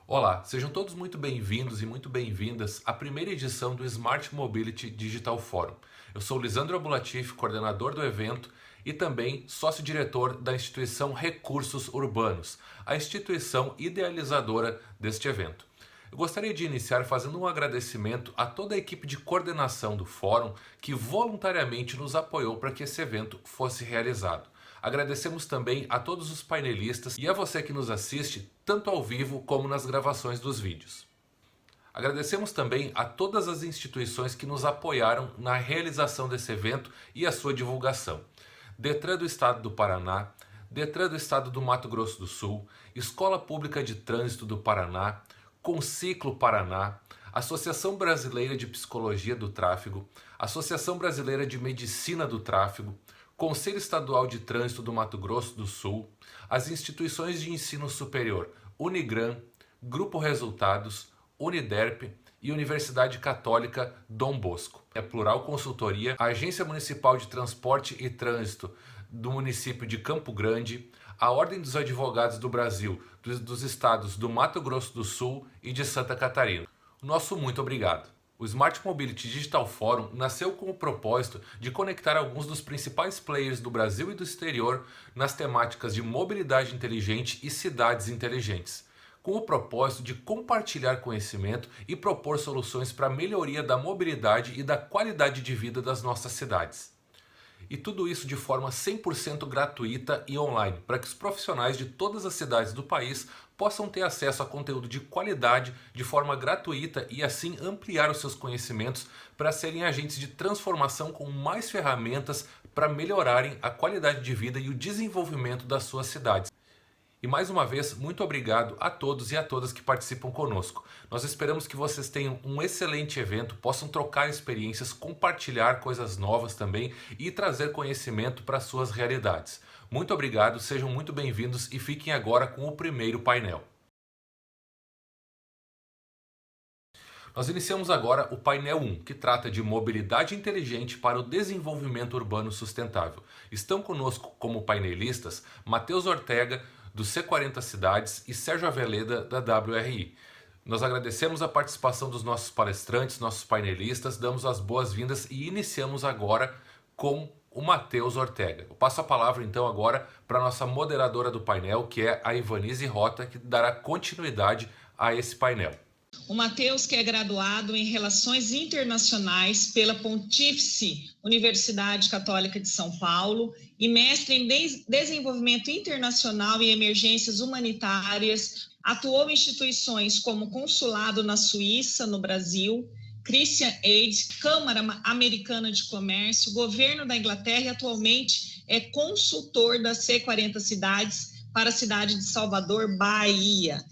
Olá, sejam todos muito bem-vindos e muito bem-vindas à primeira edição do Smart Mobility Digital Forum. Eu sou Lisandro Abulatif, coordenador do evento e também sócio-diretor da instituição Recursos Urbanos, a instituição idealizadora deste evento. Eu gostaria de iniciar fazendo um agradecimento a toda a equipe de coordenação do fórum que voluntariamente nos apoiou para que esse evento fosse realizado. Agradecemos também a todos os painelistas e a você que nos assiste, tanto ao vivo como nas gravações dos vídeos. Agradecemos também a todas as instituições que nos apoiaram na realização desse evento e a sua divulgação. Detran do Estado do Paraná, Detran do Estado do Mato Grosso do Sul, Escola Pública de Trânsito do Paraná, Conciclo Paraná, Associação Brasileira de Psicologia do Tráfego, Associação Brasileira de Medicina do Tráfego, Conselho Estadual de Trânsito do Mato Grosso do Sul, as instituições de ensino superior Unigran, Grupo Resultados, Uniderp e Universidade Católica Dom Bosco. É Plural Consultoria, a Agência Municipal de Transporte e Trânsito do município de Campo Grande, a Ordem dos Advogados do Brasil, dos estados do Mato Grosso do Sul e de Santa Catarina. Nosso muito obrigado. O Smart Mobility Digital Forum nasceu com o propósito de conectar alguns dos principais players do Brasil e do exterior nas temáticas de mobilidade inteligente e cidades inteligentes, com o propósito de compartilhar conhecimento e propor soluções para a melhoria da mobilidade e da qualidade de vida das nossas cidades. E tudo isso de forma 100% gratuita e online, para que os profissionais de todas as cidades do país possam ter acesso a conteúdo de qualidade de forma gratuita e assim ampliar os seus conhecimentos para serem agentes de transformação com mais ferramentas para melhorarem a qualidade de vida e o desenvolvimento das suas cidades. E mais uma vez, muito obrigado a todos e a todas que participam conosco. Nós esperamos que vocês tenham um excelente evento, possam trocar experiências, compartilhar coisas novas também e trazer conhecimento para suas realidades. Muito obrigado, sejam muito bem-vindos e fiquem agora com o primeiro painel. Nós iniciamos agora o painel 1, que trata de mobilidade inteligente para o desenvolvimento urbano sustentável. Estão conosco como painelistas Matheus Ortega, do C40 Cidades, e Sérgio Aveleda, da WRI. Nós agradecemos a participação dos nossos palestrantes, nossos painelistas, damos as boas-vindas e iniciamos agora com o Matheus Ortega. Eu passo a palavra então agora para a nossa moderadora do painel, que é a Ivanise Rota, que dará continuidade a esse painel. O Matheus, que é graduado em Relações Internacionais pela Pontífice Universidade Católica de São Paulo e mestre em Desenvolvimento Internacional e Emergências Humanitárias, atuou em instituições como Consulado na Suíça, no Brasil, Christian Aid, Câmara Americana de Comércio, Governo da Inglaterra e atualmente é consultor da C40 Cidades para a cidade de Salvador, Bahia.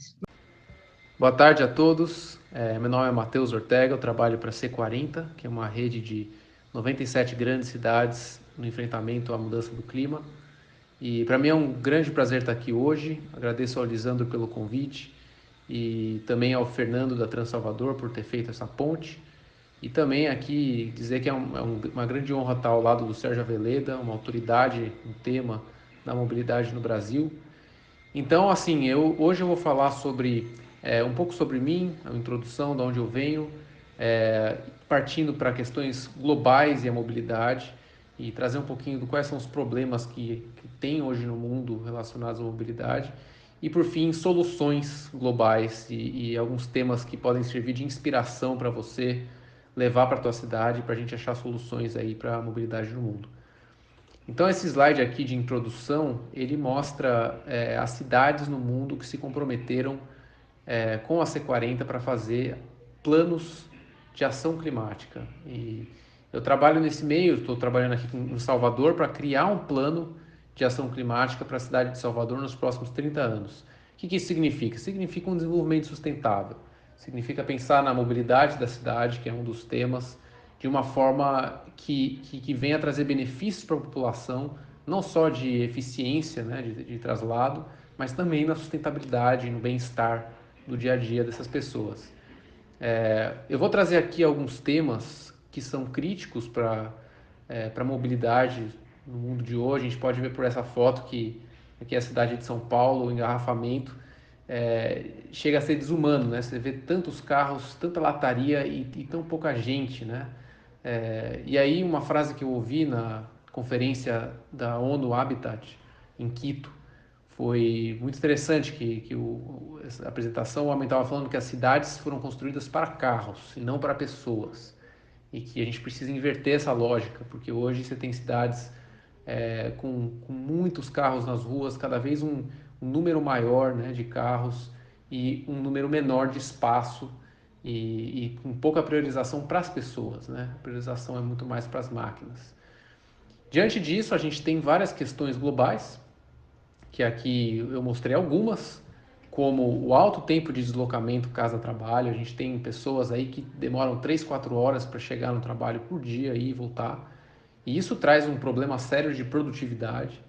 Boa tarde a todos, meu nome é Matheus Ortega, eu trabalho para a C40, que é uma rede de 97 grandes cidades no enfrentamento à mudança do clima. E para mim é um grande prazer estar aqui hoje, agradeço ao Lisandro pelo convite e também ao Fernando da Transalvador por ter feito essa ponte. E também aqui dizer que é uma grande honra estar ao lado do Sérgio Aveleda, uma autoridade no tema da mobilidade no Brasil. Então, assim, hoje eu vou falar sobre um pouco sobre mim, a introdução, de onde eu venho, partindo para questões globais e a mobilidade e trazer um pouquinho do quais são os problemas que tem hoje no mundo relacionados à mobilidade e, por fim, soluções globais e alguns temas que podem servir de inspiração para você levar para a tua cidade para a gente achar soluções aí para a mobilidade no mundo. Então esse slide aqui de introdução, ele mostra as cidades no mundo que se comprometeram com a C40 para fazer planos de ação climática. E eu trabalho nesse meio, estou trabalhando aqui em Salvador para criar um plano de ação climática para a cidade de Salvador nos próximos 30 anos. O que isso significa? Significa um desenvolvimento sustentável. Significa pensar na mobilidade da cidade, que é um dos temas, de uma forma que venha trazer benefícios para a população, não só de eficiência, né, de traslado, mas também na sustentabilidade, no bem-estar do dia a dia dessas pessoas. Eu vou trazer aqui alguns temas que são críticos para a mobilidade no mundo de hoje. A gente pode ver por essa foto que aqui é a cidade de São Paulo, o engarrafamento chega a ser desumano, né? Você vê tantos carros, tanta lataria e tão pouca gente, né? E aí uma frase que eu ouvi na conferência da ONU Habitat em Quito foi muito interessante, essa apresentação, o homem estava falando que as cidades foram construídas para carros e não para pessoas, e que a gente precisa inverter essa lógica, porque hoje você tem cidades com muitos carros nas ruas, cada vez um número maior, né, de carros e um número menor de espaço e com pouca priorização para as pessoas, né? A priorização é muito mais para as máquinas. Diante disso, a gente tem várias questões globais, que aqui eu mostrei algumas, como o alto tempo de deslocamento casa-trabalho. A gente tem pessoas aí que demoram 3, 4 horas para chegar no trabalho por dia e voltar. E isso traz um problema sério de produtividade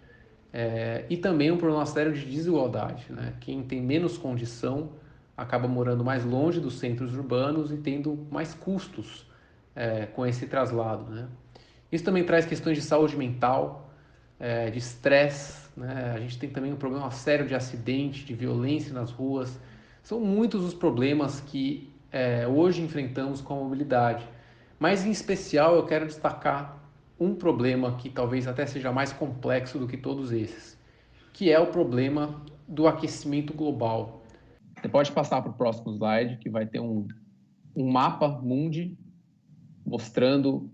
e também um problema sério de desigualdade, né? Quem tem menos condição acaba morando mais longe dos centros urbanos e tendo mais custos com esse traslado, né? Isso também traz questões de saúde mental, de estresse, né? A gente tem também um problema sério de acidente, de violência nas ruas. São muitos os problemas que hoje enfrentamos com a mobilidade. Mas, em especial, eu quero destacar um problema que talvez até seja mais complexo do que todos esses, que é o problema do aquecimento global. Você pode passar para o próximo slide, que vai ter um mapa mundi mostrando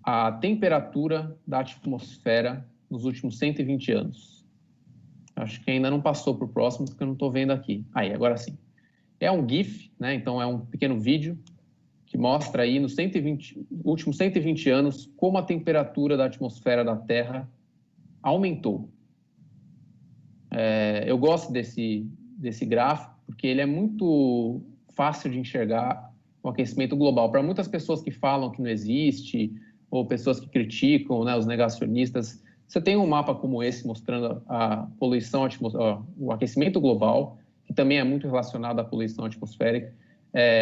a temperatura da atmosfera nos últimos 120 anos. Acho que ainda não passou para o próximo, porque eu não estou vendo aqui. Aí, agora sim. É um GIF, né? Então é um pequeno vídeo que mostra aí nos últimos 120 anos como a temperatura da atmosfera da Terra aumentou. Eu gosto desse gráfico porque ele é muito fácil de enxergar o aquecimento global. Para muitas pessoas que falam que não existe, ou pessoas que criticam, né, os negacionistas, você tem um mapa como esse mostrando a poluição o aquecimento global, que também é muito relacionado à poluição atmosférica,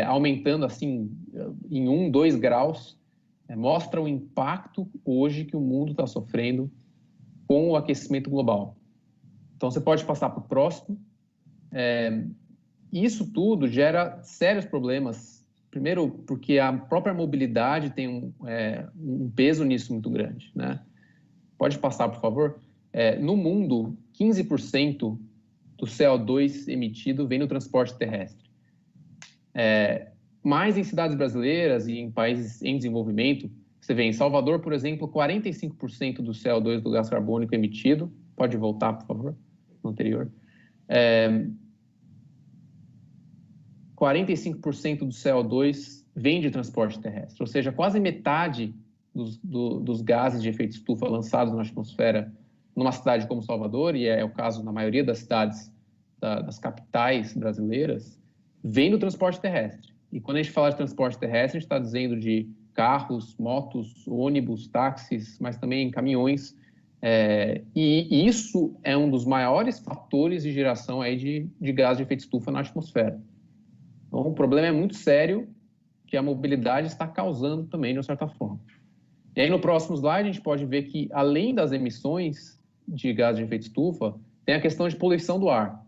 aumentando assim em 1, 2 graus, mostra o impacto hoje que o mundo está sofrendo com o aquecimento global. Então, você pode passar para o próximo. Isso tudo gera sérios problemas. Primeiro, porque a própria mobilidade tem um peso nisso muito grande, né? Pode passar, por favor. No mundo, 15% do CO2 emitido vem no transporte terrestre. Mais em cidades brasileiras e em países em desenvolvimento, você vê em Salvador, por exemplo, 45% do CO2 do gás carbônico emitido. Pode voltar, por favor, no anterior. 45% do CO2 vem de transporte terrestre, ou seja, quase metade dos gases de efeito estufa lançados na atmosfera numa cidade como Salvador, e é o caso na maioria das cidades das capitais brasileiras, vem do transporte terrestre. E quando a gente fala de transporte terrestre, a gente está dizendo de carros, motos, ônibus, táxis, mas também caminhões. E isso é um dos maiores fatores de geração aí de gás de efeito estufa na atmosfera. Então, o problema é muito sério que a mobilidade está causando também, de uma certa forma. E aí, no próximo slide, a gente pode ver que, além das emissões de gás de efeito estufa, tem a questão de poluição do ar.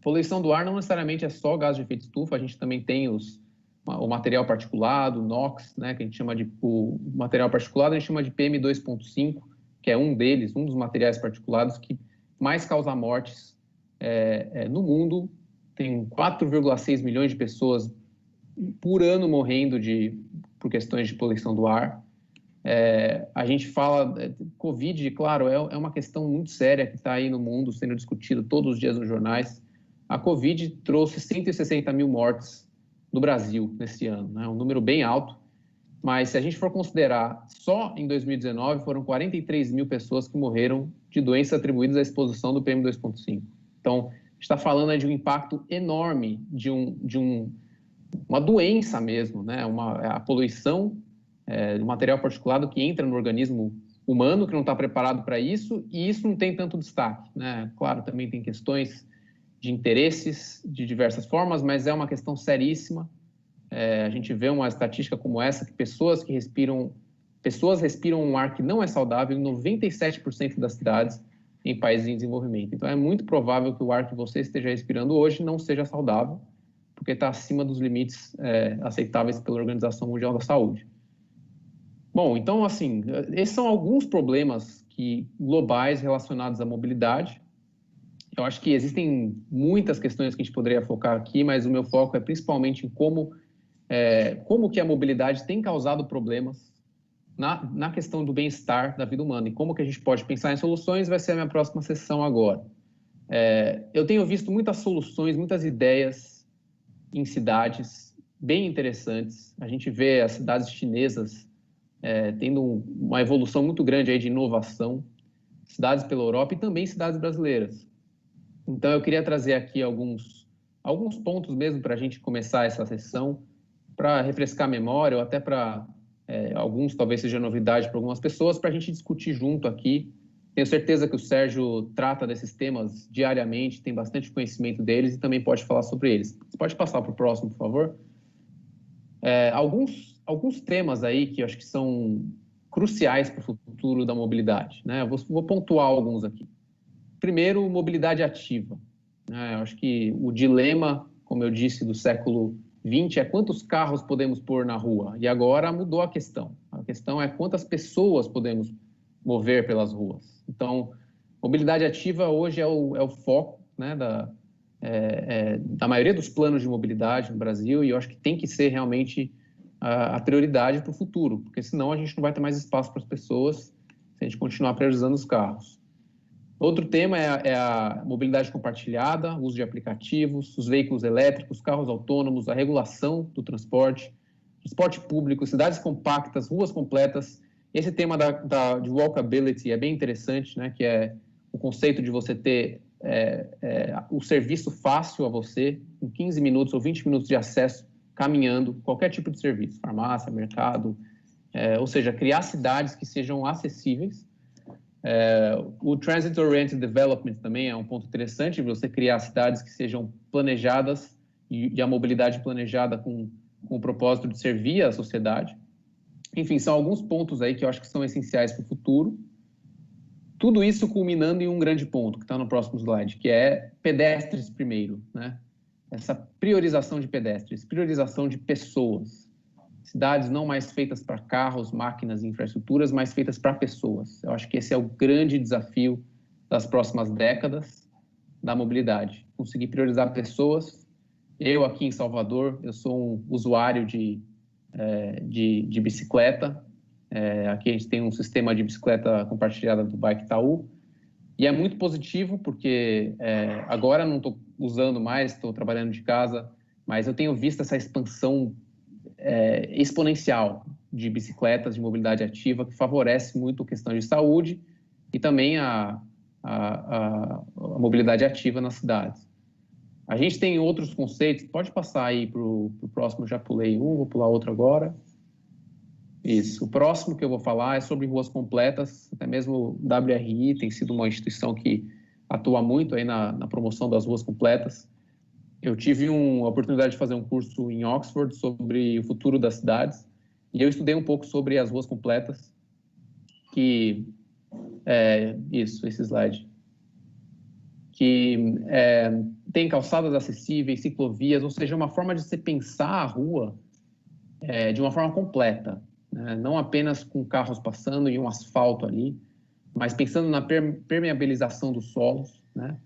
Poluição do ar não necessariamente é só gás de efeito estufa, a gente também tem o material particulado, o NOx, né, que a gente chama o material particulado, a gente chama de PM2.5, que é um deles, um dos materiais particulados que mais causa mortes no mundo. Tem 4,6 milhões de pessoas por ano morrendo por questões de poluição do ar. A gente fala, Covid, claro, é uma questão muito séria que está aí no mundo, sendo discutida todos os dias nos jornais. A Covid trouxe 160 mil mortes no Brasil nesse ano, né? Um número bem alto, mas se a gente for considerar, só em 2019 foram 43 mil pessoas que morreram de doenças atribuídas à exposição do PM2.5. Então, está falando de um impacto enorme de uma doença mesmo, né? A poluição do material particulado que entra no organismo humano, que não está preparado para isso, e isso não tem tanto destaque, né? Claro, também tem questões de interesses de diversas formas, mas é uma questão seríssima. A gente vê uma estatística como essa, que pessoas respiram um ar que não é saudável em 97% das cidades. em países em desenvolvimento. Então, é muito provável que o ar que você esteja respirando hoje não seja saudável, porque está acima dos limites aceitáveis pela Organização Mundial da Saúde. Bom, então, assim, esses são alguns problemas globais relacionados à mobilidade. Eu acho que existem muitas questões que a gente poderia focar aqui, mas o meu foco é principalmente em como que a mobilidade tem causado problemas na questão do bem-estar da vida humana e como que a gente pode pensar em soluções. Vai ser a minha próxima sessão agora. Eu tenho visto muitas soluções, muitas ideias em cidades bem interessantes. A gente vê as cidades chinesas tendo uma evolução muito grande aí de inovação, cidades pela Europa e também cidades brasileiras. Então, eu queria trazer aqui alguns pontos mesmo para a gente começar essa sessão, para refrescar a memória ou até para alguns talvez seja novidade para algumas pessoas, para a gente discutir junto aqui. Tenho certeza que o Sérgio trata desses temas diariamente, tem bastante conhecimento deles e também pode falar sobre eles. Você pode passar para o próximo, por favor? Alguns temas aí que eu acho que são cruciais para o futuro da mobilidade, né? Eu vou pontuar alguns aqui. Primeiro, mobilidade ativa. Eu acho que o dilema, como eu disse, do século XX é quantos carros podemos pôr na rua. E agora mudou a questão. A questão é quantas pessoas podemos mover pelas ruas. Então, mobilidade ativa hoje é o foco, né, da maioria dos planos de mobilidade no Brasil, e eu acho que tem que ser realmente a prioridade para o futuro, porque senão a gente não vai ter mais espaço para as pessoas se a gente continuar priorizando os carros. Outro tema é a mobilidade compartilhada, o uso de aplicativos, os veículos elétricos, carros autônomos, a regulação do transporte público, cidades compactas, ruas completas. Esse tema de walkability é bem interessante, né? Que é o conceito de você ter o serviço fácil a você, em 15 minutos ou 20 minutos de acesso, caminhando, qualquer tipo de serviço, farmácia, mercado, ou seja, criar cidades que sejam acessíveis. O Transit Oriented Development também é um ponto interessante, você criar cidades que sejam planejadas e a mobilidade planejada com o propósito de servir a sociedade. Enfim, são alguns pontos aí que eu acho que são essenciais para o futuro. Tudo isso culminando em um grande ponto, que está no próximo slide, que é pedestres primeiro, né? Essa priorização de pedestres, priorização de pessoas. Cidades não mais feitas para carros, máquinas e infraestruturas, mas feitas para pessoas. Eu acho que esse é o grande desafio das próximas décadas da mobilidade. Conseguir priorizar pessoas. Eu aqui em Salvador, eu sou um usuário de bicicleta. Aqui a gente tem um sistema de bicicleta compartilhada do Bike Itaú. E é muito positivo, porque agora não estou usando mais, estou trabalhando de casa, mas eu tenho visto essa expansão exponencial de bicicletas de mobilidade ativa, que favorece muito a questão de saúde e também a mobilidade ativa nas cidades. A gente tem outros conceitos, pode passar aí para o próximo, eu já pulei um, vou pular outro agora. Isso, o próximo que eu vou falar é sobre ruas completas, até mesmo o WRI tem sido uma instituição que atua muito aí na promoção das ruas completas. Eu tive a oportunidade de fazer um curso em Oxford sobre o futuro das cidades, e eu estudei um pouco sobre as ruas completas, esse slide, que tem calçadas acessíveis, ciclovias, ou seja, uma forma de se pensar a rua de uma forma completa, né? Não apenas com carros passando e um asfalto ali, mas pensando na permeabilização dos solos, né?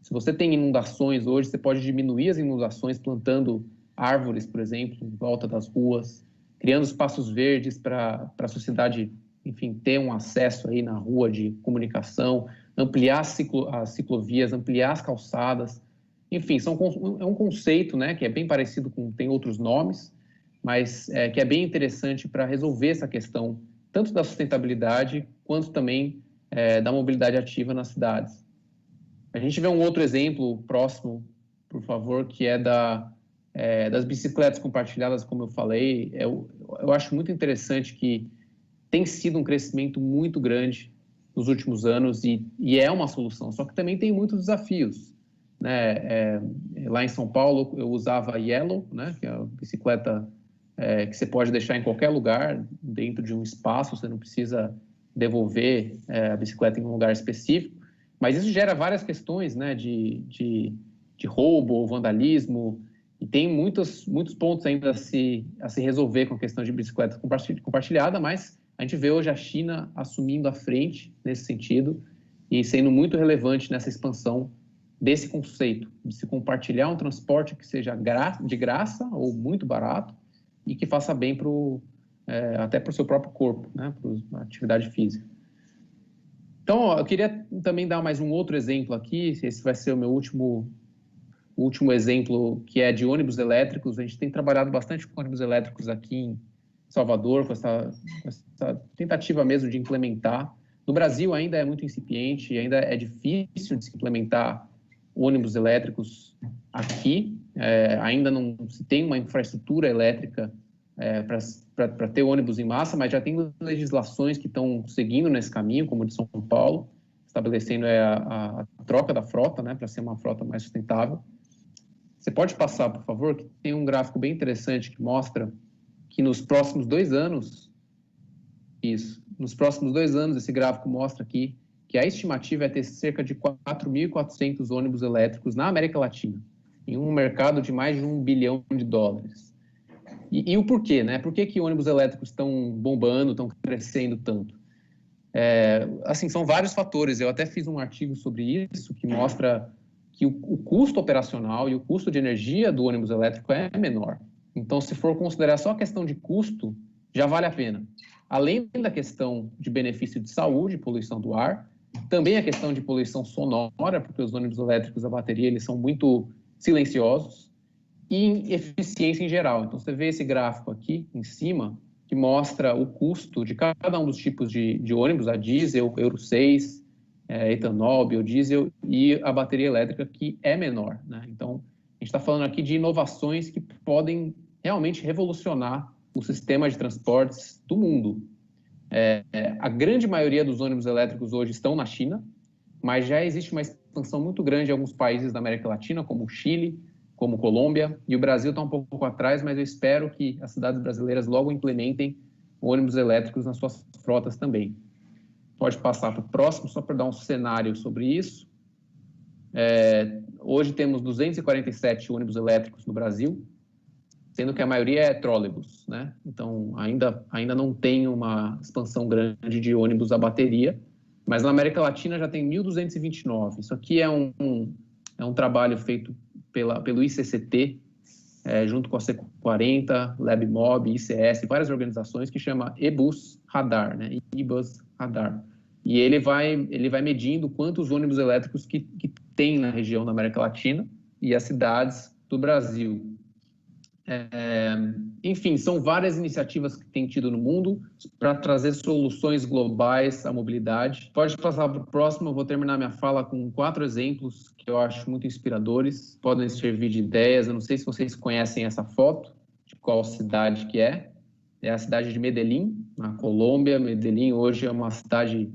Se você tem inundações hoje, você pode diminuir as inundações plantando árvores, por exemplo, em volta das ruas, criando espaços verdes para a sociedade, enfim, ter um acesso aí na rua de comunicação, ampliar as ciclovias, ampliar as calçadas. Enfim, é um conceito, né, que é bem parecido tem outros nomes, mas que é bem interessante para resolver essa questão, tanto da sustentabilidade, quanto também da mobilidade ativa nas cidades. A gente vê um outro exemplo próximo, por favor, que é das bicicletas compartilhadas, como eu falei. Eu acho muito interessante que tem sido um crescimento muito grande nos últimos anos e é uma solução, só que também tem muitos desafios, né? Lá em São Paulo, eu usava a Yellow, né, que é a bicicleta que você pode deixar em qualquer lugar, dentro de um espaço, você não precisa devolver a bicicleta em um lugar específico. Mas isso gera várias questões, né, de roubo, vandalismo, e tem muitos pontos ainda a se resolver com a questão de bicicleta compartilhada, mas a gente vê hoje a China assumindo a frente nesse sentido e sendo muito relevante nessa expansão desse conceito, de se compartilhar um transporte que seja de graça ou muito barato e que faça bem até para o seu próprio corpo, né, para a atividade física. Então, eu queria também dar mais um outro exemplo aqui, esse vai ser o meu último exemplo, que é de ônibus elétricos. A gente tem trabalhado bastante com ônibus elétricos aqui em Salvador, com essa tentativa mesmo de implementar. No Brasil ainda é muito incipiente, ainda é difícil de se implementar ônibus elétricos aqui, ainda não se tem uma infraestrutura elétrica para ter ônibus em massa, mas já tem legislações que estão seguindo nesse caminho, como a de São Paulo, estabelecendo a troca da frota, né, para ser uma frota mais sustentável. Você pode passar, por favor, que tem um gráfico bem interessante que mostra que nos próximos 2 anos, esse gráfico mostra aqui que a estimativa é ter cerca de 4.400 ônibus elétricos na América Latina, em um mercado de mais de $1 bilhão. E o porquê, né? Por que ônibus elétricos estão bombando, estão crescendo tanto? Assim, são vários fatores. Eu até fiz um artigo sobre isso que mostra que o custo operacional e o custo de energia do ônibus elétrico é menor. Então, se for considerar só a questão de custo, já vale a pena. Além da questão de benefício de saúde, poluição do ar, também a questão de poluição sonora, porque os ônibus elétricos a bateria eles são muito silenciosos, e eficiência em geral. Então, você vê esse gráfico aqui em cima, que mostra o custo de cada um dos tipos de ônibus, a diesel, Euro 6, etanol, biodiesel e a bateria elétrica, que é menor, né? Então, a gente está falando aqui de inovações que podem realmente revolucionar o sistema de transportes do mundo. A grande maioria dos ônibus elétricos hoje estão na China, mas já existe uma expansão muito grande em alguns países da América Latina, como o Chile, como Colômbia, e o Brasil está um pouco atrás, mas eu espero que as cidades brasileiras logo implementem ônibus elétricos nas suas frotas também. Pode passar para o próximo, só para dar um cenário sobre isso. Hoje temos 247 ônibus elétricos no Brasil, sendo que a maioria é trólebus, né? Então, ainda não tem uma expansão grande de ônibus a bateria, mas na América Latina já tem 1.229. Isso aqui é um trabalho feito pelo ICCT, junto com a C40, LabMob, ICS, várias organizações, que chama eBus Radar, né? eBus Radar. E ele vai medindo quantos ônibus elétricos que tem na região da América Latina e as cidades do Brasil. Enfim, são várias iniciativas que tem tido no mundo para trazer soluções globais à mobilidade. Pode passar para o próximo, eu vou terminar minha fala com 4 exemplos que eu acho muito inspiradores, podem servir de ideias. Eu não sei se vocês conhecem essa foto, de qual cidade que é a cidade de Medellín, na Colômbia. Medellín hoje é uma cidade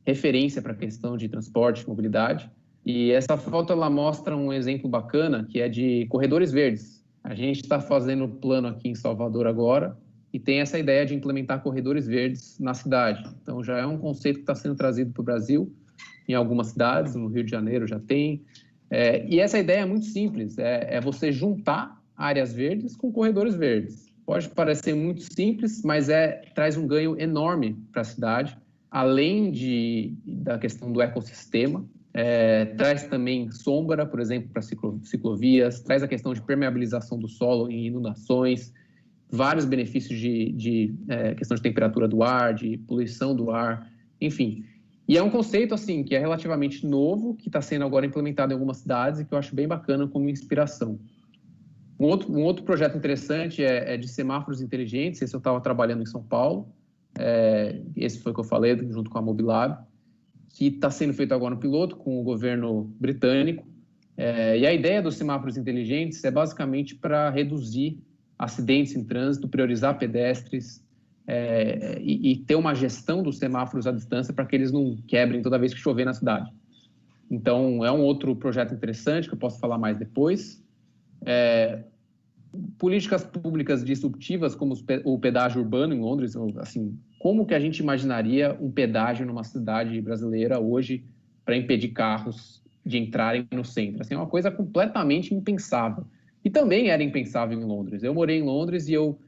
referência para a questão de transporte e mobilidade, e essa foto ela mostra um exemplo bacana, que é de corredores verdes. A gente está fazendo um plano aqui em Salvador agora e tem essa ideia de implementar corredores verdes na cidade. Então, já é um conceito que está sendo trazido para o Brasil, em algumas cidades, no Rio de Janeiro já tem. E essa ideia é muito simples, é você juntar áreas verdes com corredores verdes. Pode parecer muito simples, mas traz um ganho enorme para a cidade, além da questão do ecossistema. Traz também sombra, por exemplo, para ciclovias, traz a questão de permeabilização do solo em inundações, vários benefícios de questão de temperatura do ar, de poluição do ar, enfim. E é um conceito assim que é relativamente novo, que está sendo agora implementado em algumas cidades e que eu acho bem bacana como inspiração. Um outro projeto interessante é de semáforos inteligentes. Esse eu estava trabalhando em São Paulo, esse foi o que eu falei junto com a Mobilab, que está sendo feito agora no piloto com o governo britânico. E a ideia dos semáforos inteligentes é basicamente para reduzir acidentes em trânsito, priorizar pedestres e ter uma gestão dos semáforos à distância para que eles não quebrem toda vez que chover na cidade. Então, é um outro projeto interessante que eu posso falar mais depois. Políticas públicas disruptivas, como o pedágio urbano em Londres, assim, como que a gente imaginaria um pedágio numa cidade brasileira hoje para impedir carros de entrarem no centro. Assim, é uma coisa completamente impensável. E também era impensável em Londres. Eu morei em Londres e eu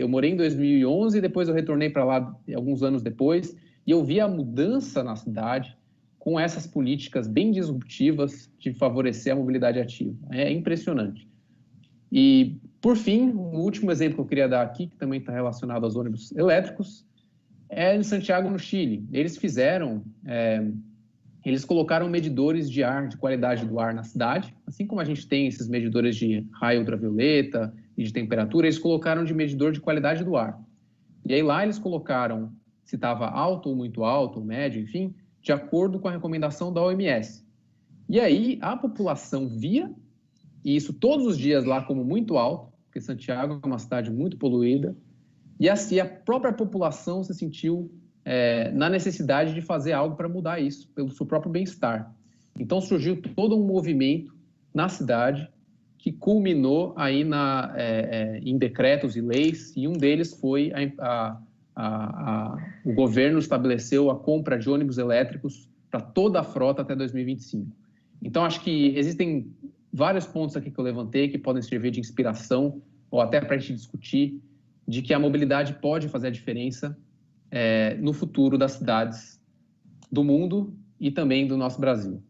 morei em 2011, depois eu retornei para lá alguns anos depois, e eu vi a mudança na cidade com essas políticas bem disruptivas de favorecer a mobilidade ativa. É impressionante. E, por fim, o último exemplo que eu queria dar aqui, que também está relacionado aos ônibus elétricos, é em Santiago, no Chile. Eles colocaram medidores de ar, de qualidade do ar na cidade, assim como a gente tem esses medidores de raio ultravioleta e de temperatura, eles colocaram de medidor de qualidade do ar. E aí lá eles colocaram se estava alto ou muito alto, ou médio, enfim, de acordo com a recomendação da OMS. E aí a população via, e isso todos os dias lá como muito alto, porque Santiago é uma cidade muito poluída, e assim a própria população se sentiu na necessidade de fazer algo para mudar isso, pelo seu próprio bem-estar. Então surgiu todo um movimento na cidade que culminou aí em decretos e leis, e um deles foi o governo estabeleceu a compra de ônibus elétricos para toda a frota até 2025. Então acho que existem vários pontos aqui que eu levantei que podem servir de inspiração ou até para a gente discutir de que a mobilidade pode fazer a diferença no futuro das cidades do mundo e também do nosso Brasil.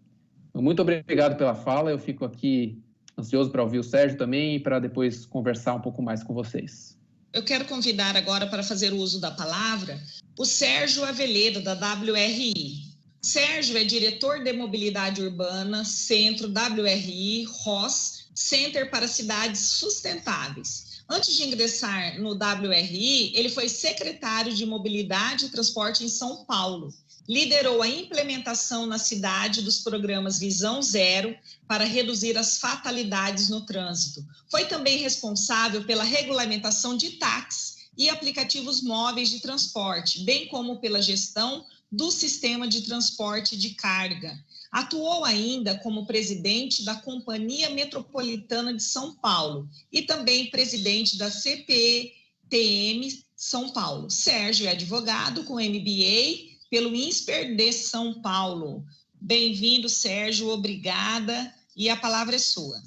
Então, muito obrigado pela fala, eu fico aqui ansioso para ouvir o Sérgio também e para depois conversar um pouco mais com vocês. Eu quero convidar agora para fazer o uso da palavra o Sérgio Aveleda, da WRI. Sérgio é diretor de mobilidade urbana, Centro WRI, ROS, Center para Cidades Sustentáveis. Antes de ingressar no WRI, ele foi secretário de Mobilidade e Transporte em São Paulo. Liderou a implementação na cidade dos programas Visão Zero para reduzir as fatalidades no trânsito. Foi também responsável pela regulamentação de táxis e aplicativos móveis de transporte, bem como pela gestão do sistema de transporte de carga. Atuou ainda como presidente da Companhia Metropolitana de São Paulo e também presidente da CPTM São Paulo. Sérgio é advogado com MBA pelo INSPER de São Paulo. Bem-vindo, Sérgio, obrigada, e a palavra é sua.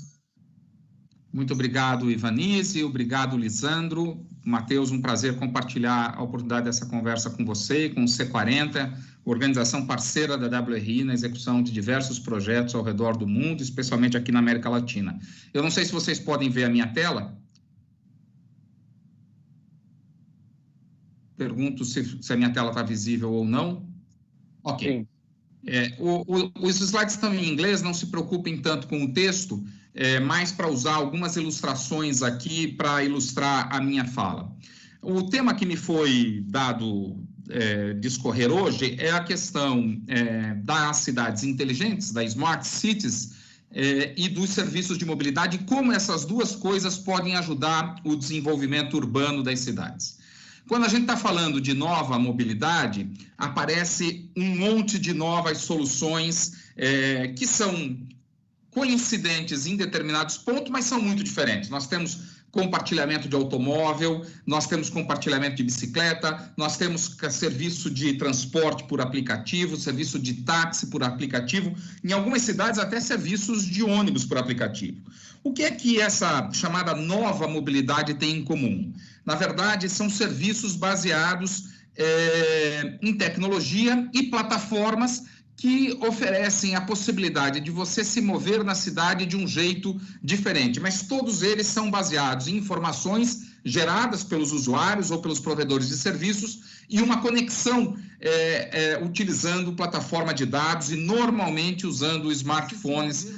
Muito obrigado, Ivanise, obrigado, Lisandro. Matheus, um prazer compartilhar a oportunidade dessa conversa com você, com o C40, organização parceira da WRI na execução de diversos projetos ao redor do mundo, especialmente aqui na América Latina. Eu não sei se vocês podem ver a minha tela. Pergunto se a minha tela está visível ou não. Ok. Os slides estão em inglês, não se preocupem tanto com o texto, mais para usar algumas ilustrações aqui para ilustrar a minha fala. O tema que me foi dado discorrer hoje é a questão das cidades inteligentes, das smart cities, e dos serviços de mobilidade, e como essas duas coisas podem ajudar o desenvolvimento urbano das cidades. Quando a gente está falando de nova mobilidade, aparece um monte de novas soluções que são coincidentes em determinados pontos, mas são muito diferentes. Nós temos compartilhamento de automóvel, nós temos compartilhamento de bicicleta, nós temos serviço de transporte por aplicativo, serviço de táxi por aplicativo, em algumas cidades até serviços de ônibus por aplicativo. O que é que essa chamada nova mobilidade tem em comum? Na verdade, são serviços baseados em tecnologia e plataformas que oferecem a possibilidade de você se mover na cidade de um jeito diferente, mas todos eles são baseados em informações geradas pelos usuários ou pelos provedores de serviços e uma conexão utilizando plataforma de dados e normalmente usando smartphones,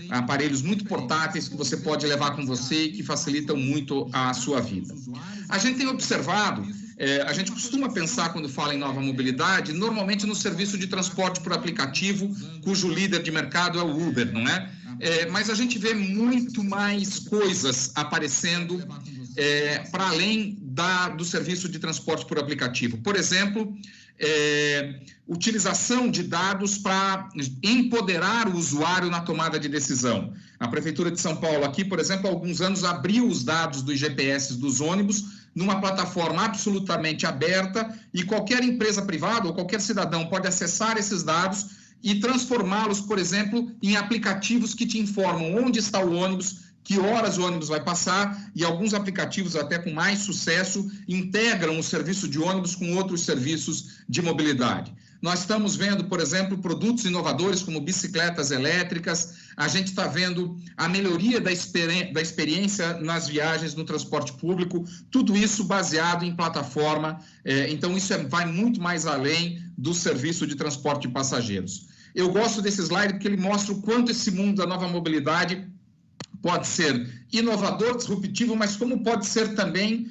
aparelhos muito portáteis que você pode levar com você e que facilitam muito a sua vida. A gente tem observado, a gente costuma pensar quando fala em nova mobilidade, normalmente no serviço de transporte por aplicativo, cujo líder de mercado é o Uber, não é? Mas a gente vê muito mais coisas aparecendo para além do serviço de transporte por aplicativo. Por exemplo, utilização de dados para empoderar o usuário na tomada de decisão. A Prefeitura de São Paulo aqui, por exemplo, há alguns anos abriu os dados dos GPS dos ônibus numa plataforma absolutamente aberta e qualquer empresa privada ou qualquer cidadão pode acessar esses dados e transformá-los, por exemplo, em aplicativos que te informam onde está o ônibus, que horas o ônibus vai passar, e alguns aplicativos, até com mais sucesso, integram o serviço de ônibus com outros serviços de mobilidade. Nós estamos vendo, por exemplo, produtos inovadores como bicicletas elétricas, a gente está vendo a melhoria da experiência nas viagens no transporte público, tudo isso baseado em plataforma, então isso vai muito mais além do serviço de transporte de passageiros. Eu gosto desse slide porque ele mostra o quanto esse mundo da nova mobilidade pode ser inovador, disruptivo, mas como pode ser também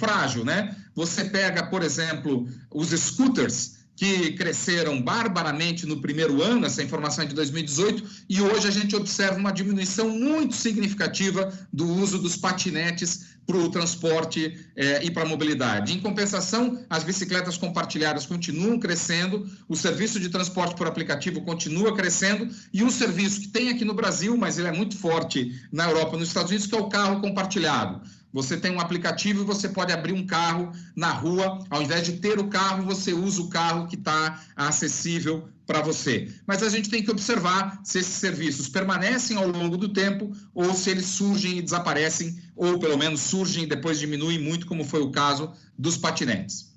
frágil, né? Você pega, por exemplo, os scooters, que cresceram barbaramente no primeiro ano, essa informação é de 2018, e hoje a gente observa uma diminuição muito significativa do uso dos patinetes para o transporte e para a mobilidade. Em compensação, as bicicletas compartilhadas continuam crescendo, o serviço de transporte por aplicativo continua crescendo, e um serviço que tem aqui no Brasil, mas ele é muito forte na Europa e nos Estados Unidos, que é o carro compartilhado. Você tem um aplicativo e você pode abrir um carro na rua, ao invés de ter o carro, você usa o carro que está acessível para você. Mas a gente tem que observar se esses serviços permanecem ao longo do tempo ou se eles surgem e desaparecem, ou pelo menos surgem e depois diminuem muito, como foi o caso dos patinetes.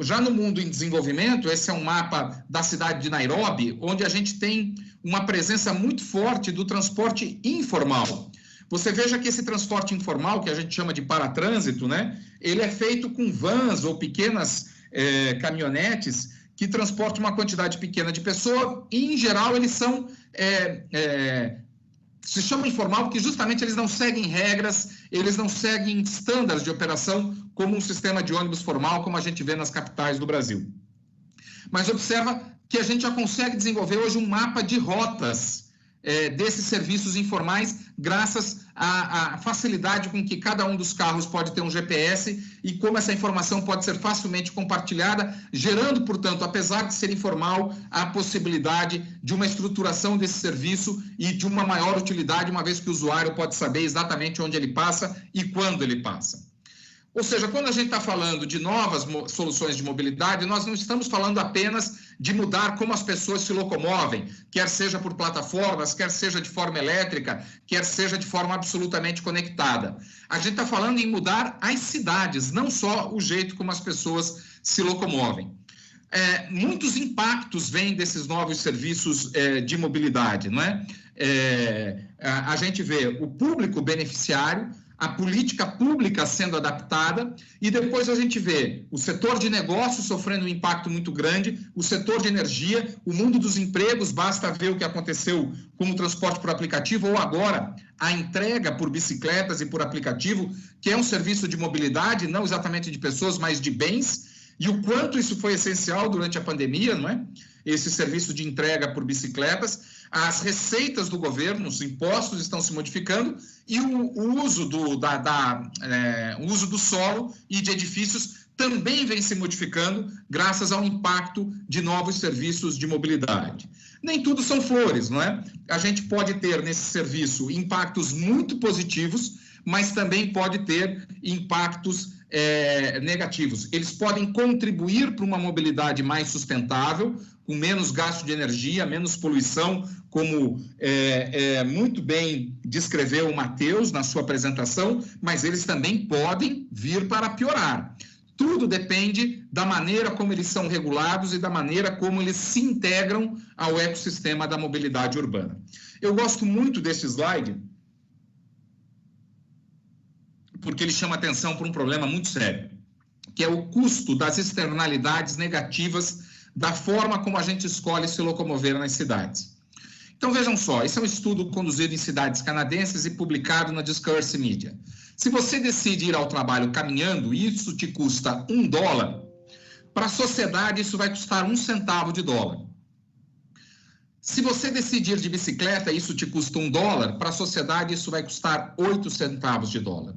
Já no mundo em desenvolvimento, esse é um mapa da cidade de Nairobi, onde a gente tem uma presença muito forte do transporte informal. Você veja que esse transporte informal, que a gente chama de paratrânsito, né, ele é feito com vans ou pequenas caminhonetes que transportam uma quantidade pequena de pessoas e, em geral, eles são... se chama informal porque justamente eles não seguem regras, eles não seguem estándares de operação como um sistema de ônibus formal, como a gente vê nas capitais do Brasil. Mas observa que a gente já consegue desenvolver hoje um mapa de rotas desses serviços informais, graças à facilidade com que cada um dos carros pode ter um GPS e como essa informação pode ser facilmente compartilhada, gerando, portanto, apesar de ser informal, a possibilidade de uma estruturação desse serviço e de uma maior utilidade, uma vez que o usuário pode saber exatamente onde ele passa e quando ele passa. Ou seja, quando a gente está falando de novas soluções de mobilidade, nós não estamos falando apenas de mudar como as pessoas se locomovem, quer seja por plataformas, quer seja de forma elétrica, quer seja de forma absolutamente conectada. A gente está falando em mudar as cidades, não só o jeito como as pessoas se locomovem. Muitos impactos vêm desses novos serviços de mobilidade, não é? A gente vê o público beneficiário, a política pública sendo adaptada, e depois a gente vê o setor de negócios sofrendo um impacto muito grande, o setor de energia, o mundo dos empregos, basta ver o que aconteceu com o transporte por aplicativo, ou agora a entrega por bicicletas e por aplicativo, que é um serviço de mobilidade, não exatamente de pessoas, mas de bens, e o quanto isso foi essencial durante a pandemia, não é? Esse serviço de entrega por bicicletas, as receitas do governo, os impostos estão se modificando e o uso do solo e de edifícios também vem se modificando graças ao impacto de novos serviços de mobilidade. Nem tudo são flores, não é? A gente pode ter nesse serviço impactos muito positivos, mas também pode ter impactos negativos. Eles podem contribuir para uma mobilidade mais sustentável, com menos gasto de energia, menos poluição, como muito bem descreveu o Matheus na sua apresentação, mas eles também podem vir para piorar. Tudo depende da maneira como eles são regulados e da maneira como eles se integram ao ecossistema da mobilidade urbana. Eu gosto muito desse slide, porque ele chama atenção para um problema muito sério, que é o custo das externalidades negativas da forma como a gente escolhe se locomover nas cidades. Então, vejam só, esse é um estudo conduzido em cidades canadenses e publicado na Discourse Media. Se você decide ir ao trabalho caminhando e isso te custa $1, para a sociedade isso vai custar 1 centavo de dólar. Se você decidir de bicicleta e isso te custa $1, para a sociedade isso vai custar 8 centavos de dólar.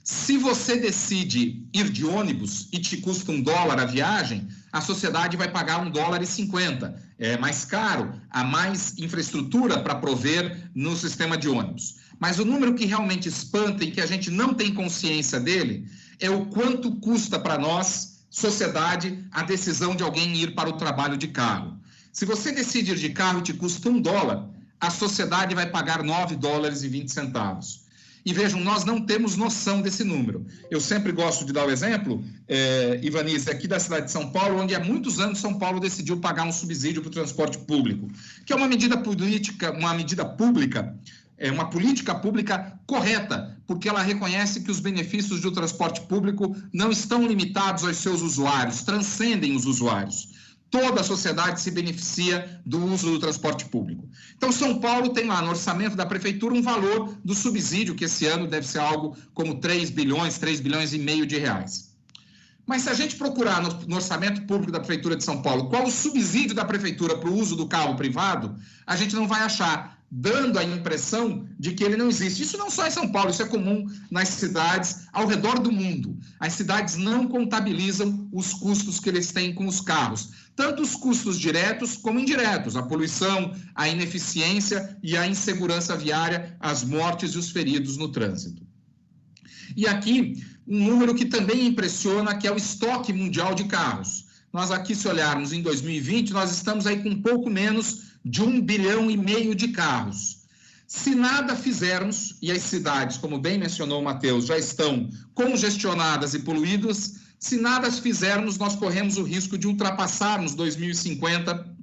Se você decide ir de ônibus e te custa $1 a viagem, a sociedade vai pagar $1,50. É mais caro, há mais infraestrutura para prover no sistema de ônibus. Mas o número que realmente espanta e que a gente não tem consciência dele é o quanto custa para nós sociedade a decisão de alguém ir para o trabalho de carro. Se você decide ir de carro e te custa $1, a sociedade vai pagar $9,20. E vejam, nós não temos noção desse número. Eu sempre gosto de dar o exemplo, Ivanise, aqui da cidade de São Paulo, onde há muitos anos São Paulo decidiu pagar um subsídio para o transporte público, que é uma medida política, uma política pública correta, porque ela reconhece que os benefícios do transporte público não estão limitados aos seus usuários, transcendem os usuários. Toda a sociedade se beneficia do uso do transporte público. Então, São Paulo tem lá no orçamento da prefeitura um valor do subsídio, que esse ano deve ser algo como 3 bilhões e meio de reais. Mas se a gente procurar no orçamento público da prefeitura de São Paulo qual o subsídio da prefeitura para o uso do carro privado, a gente não vai achar, dando a impressão de que ele não existe. Isso não só em São Paulo, isso é comum nas cidades ao redor do mundo. As cidades não contabilizam os custos que eles têm com os carros, tanto os custos diretos como indiretos, a poluição, a ineficiência e a insegurança viária, as mortes e os feridos no trânsito. E aqui, um número que também impressiona, que é o estoque mundial de carros. Nós aqui, se olharmos em 2020, nós estamos aí com um pouco menos de 1,5 bilhão de carros. Se nada fizermos, e as cidades, como bem mencionou o Matheus, já estão congestionadas e poluídas, se nada fizermos, nós corremos o risco de ultrapassarmos 2050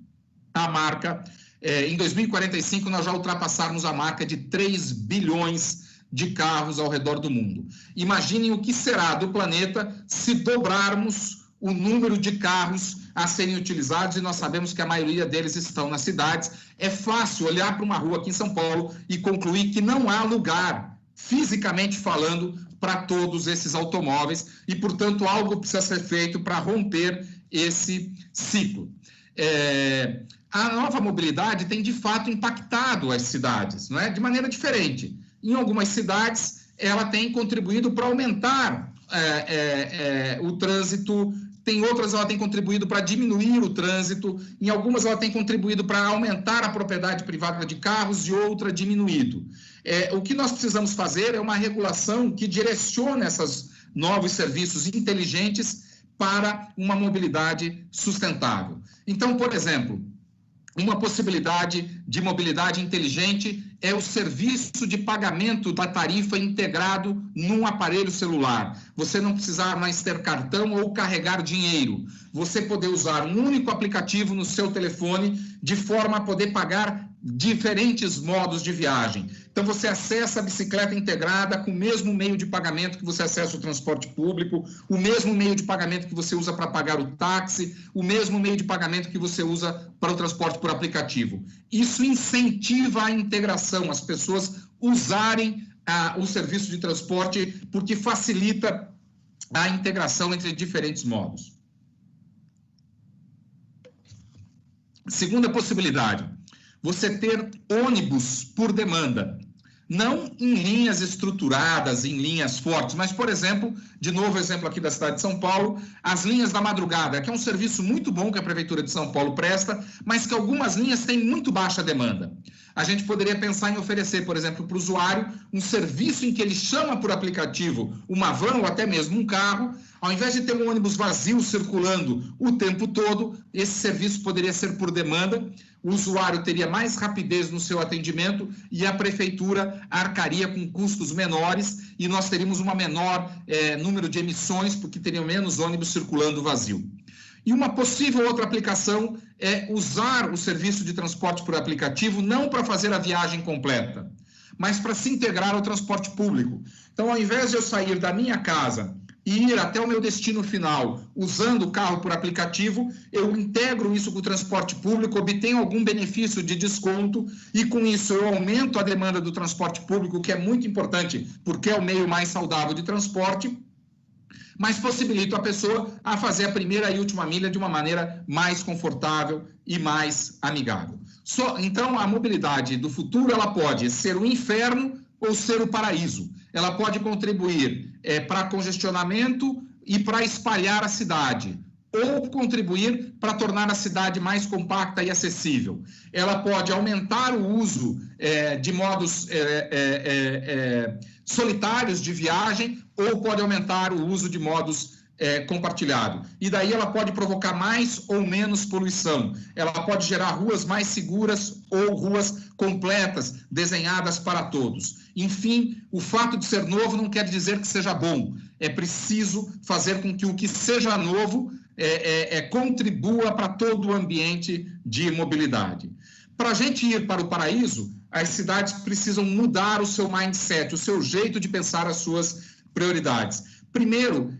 a marca, em 2045 nós já ultrapassarmos a marca de 3 bilhões de carros ao redor do mundo. Imaginem o que será do planeta se dobrarmos o número de carros a serem utilizados, e nós sabemos que a maioria deles estão nas cidades. É fácil olhar para uma rua aqui em São Paulo e concluir que não há lugar, fisicamente falando, para todos esses automóveis, e, portanto, algo precisa ser feito para romper esse ciclo. A nova mobilidade tem, de fato, impactado as cidades, não é? De maneira diferente. Em algumas cidades, ela tem contribuído para aumentar o trânsito. Tem outras, ela tem contribuído para diminuir o trânsito, em algumas ela tem contribuído para aumentar a propriedade privada de carros e outra diminuído. O que nós precisamos fazer é uma regulação que direcione esses novos serviços inteligentes para uma mobilidade sustentável. Então, por exemplo, uma possibilidade de mobilidade inteligente é o serviço de pagamento da tarifa integrado num aparelho celular. Você não precisar mais ter cartão ou carregar dinheiro. Você poder usar um único aplicativo no seu telefone de forma a poder pagar diferentes modos de viagem. Então, você acessa a bicicleta integrada com o mesmo meio de pagamento que você acessa o transporte público, o mesmo meio de pagamento que você usa para pagar o táxi, o mesmo meio de pagamento que você usa para o transporte por aplicativo. Isso incentiva a integração, as pessoas usarem o serviço de transporte, porque facilita a integração entre diferentes modos. Segunda possibilidade, você ter ônibus por demanda, não em linhas estruturadas, em linhas fortes, mas, por exemplo, de novo exemplo aqui da cidade de São Paulo, as linhas da madrugada, que é um serviço muito bom que a Prefeitura de São Paulo presta, mas que algumas linhas têm muito baixa demanda. A gente poderia pensar em oferecer, por exemplo, para o usuário um serviço em que ele chama por aplicativo uma van ou até mesmo um carro. Ao invés de ter um ônibus vazio circulando o tempo todo, esse serviço poderia ser por demanda, o usuário teria mais rapidez no seu atendimento e a prefeitura arcaria com custos menores e nós teríamos uma menor número de emissões, porque teriam menos ônibus circulando vazio. E uma possível outra aplicação é usar o serviço de transporte por aplicativo não para fazer a viagem completa, mas para se integrar ao transporte público. Então, ao invés de eu sair da minha casa e ir até o meu destino final usando o carro por aplicativo, eu integro isso com o transporte público, obtenho algum benefício de desconto e, com isso, eu aumento a demanda do transporte público, que é muito importante, porque é o meio mais saudável de transporte, mas possibilito a pessoa a fazer a primeira e última milha de uma maneira mais confortável e mais amigável. Então, a mobilidade do futuro, ela pode ser o inferno ou ser o paraíso. Ela pode contribuir para congestionamento e para espalhar a cidade, ou contribuir para tornar a cidade mais compacta e acessível. Ela pode aumentar o uso de modos solitários de viagem, ou pode aumentar o uso de modos compartilhado. E daí ela pode provocar mais ou menos poluição. Ela pode gerar ruas mais seguras ou ruas completas, desenhadas para todos. Enfim, o fato de ser novo não quer dizer que seja bom. É preciso fazer com que o que seja novo contribua para todo o ambiente de mobilidade. Para a gente ir para o paraíso, as cidades precisam mudar o seu mindset, o seu jeito de pensar as suas prioridades. Primeiro,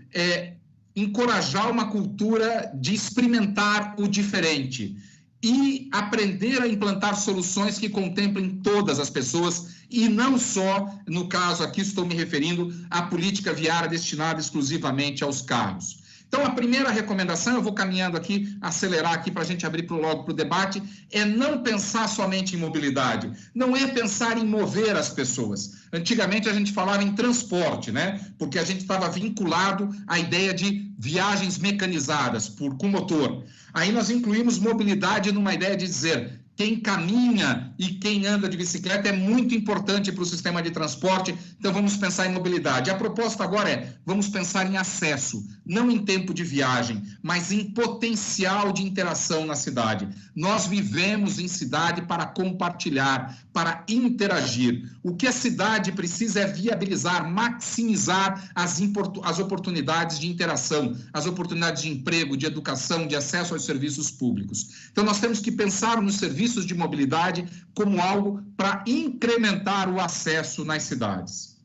encorajar uma cultura de experimentar o diferente e aprender a implantar soluções que contemplem todas as pessoas e não só, no caso aqui estou me referindo à política viária destinada exclusivamente aos carros. Então, a primeira recomendação, eu vou caminhando aqui, acelerar aqui para a gente abrir logo para o debate, é não pensar somente em mobilidade, não é pensar em mover as pessoas. Antigamente a gente falava em transporte, né? Porque a gente estava vinculado à ideia de viagens mecanizadas com motor. Aí nós incluímos mobilidade numa ideia de dizer quem caminha e quem anda de bicicleta é muito importante para o sistema de transporte, então vamos pensar em mobilidade. A proposta agora vamos pensar em acesso, não em tempo de viagem, mas em potencial de interação na cidade. Nós vivemos em cidade para compartilhar, para interagir. O que a cidade precisa é viabilizar, maximizar as oportunidades de interação, as oportunidades de emprego, de educação, de acesso aos serviços públicos. Então nós temos que pensar nos serviços de mobilidade como algo para incrementar o acesso nas cidades.